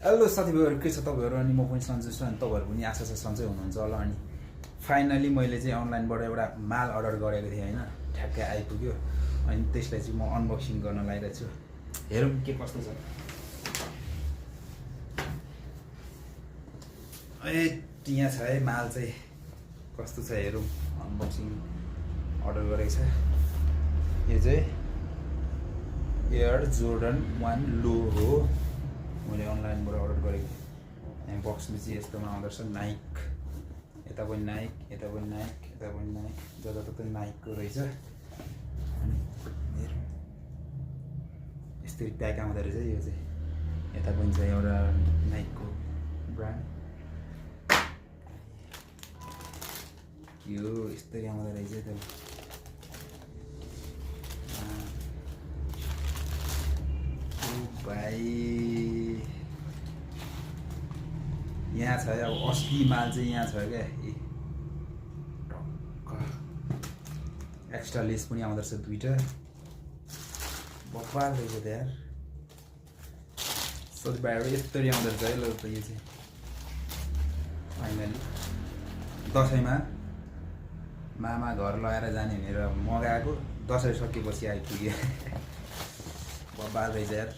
Hello साथीभाइहरू, के छ तपाईहरु? अनि म पनि सन्चै छु। अनि तपाईहरु पनि आशा छ सन्चै हुनुहुन्छ होला। अनि फाइनली मैले चाहिँ अनलाइनबाट एउटा माल अर्डर गरेको थिएँ हैन, ठ्याक्कै आइपुग्यो। अनि त्यसलाई चाहिँ म अनबक्सिङ गर्न लागिरहेको छु। हेरौँ के कस्तो छ। यहाँ छ है माल चाहिँ कस्तो छ हेरौँ। अनबक्सिङ अर्डर गरेको छ। यो चाहिँ एयर जोर्डन 1 लो हो। मैले अनलाइनबाट अर्डर गरेको थिएँ। यहाँ बक्समा चाहिँ यस्तोमा आउँदो रहेछ नाइक। यता पनि नाइक, यता पनि नाइक, यता पनि नाइक, जताततै नाइकको रहेछ। अनि हेरौँ यस्तरी प्याक आउँदो रहेछ यो चाहिँ। यता पनि छ एउटा नाइकको ब्रान्ड। यो यस्तरी आउँदो रहेछ त। भाइ यहाँ छ अब असली माल चाहिँ यहाँ छ क्या। एक्स्ट्रा लेस पनि आउँदो रहेछ दुईटा। बफाल रहेछ त यार। सधैँबाट यस्तरी आउँदो रहेछ है। ल त यो चाहिँ फाइनली दसैँमा मामा घर लगाएर जाने भनेर मगाएको, दसैँ सकेपछि आइपुग्यो। बफाल रहेछ यार।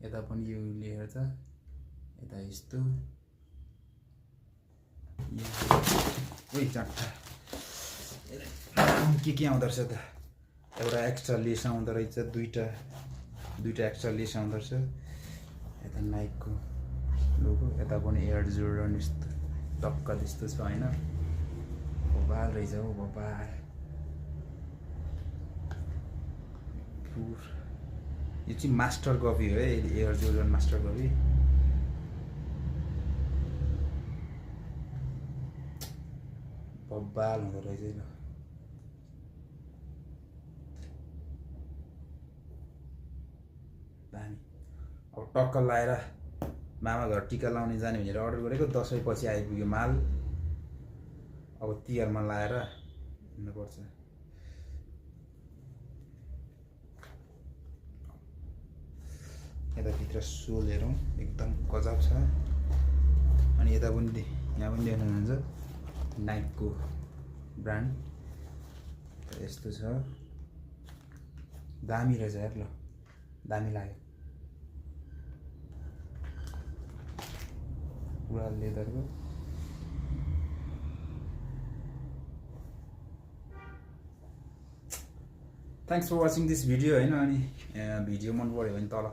यता पनि यो लेयर छ, यता यस्तो। ओइ चट्टा के आउँदो रहेछ त। एउटा एक्स्ट्रा लेस आउँदो रहेछ, दुईटा एक्स्ट्रा लेस आउँदो रहेछ। यता नाइकको लोगो, यता पनि एयर जोर्डन यस्तो टक्क त्यस्तो छ हैन। बबाल रहेछ हौ बबाल। यो चाहिँ मास्टर कपी हो है, एयर जोर्डन मास्टर कपी। बबाल हुँदो रहेछ ल। दामी। अब टक्क लाएर मामा घर टिका लाउने जाने भनेर अर्डर गरेको, दसैँ पछि आइपुग्यो माल। अब तिहारमा लाएर हिँड्नुपर्छ। यताभित्र सोल हेरौँ, एकदम गजब छ। अनि यता पनि यहाँ पनि देख्नुहुन्छ नाइकको ब्रान्ड यस्तो छ। दामी रहेछ यार। ल दामी लाग्यो पुरा लेदरको। Thanks for watching this video हैन। अनि भिडियो मन पर्यो भने तल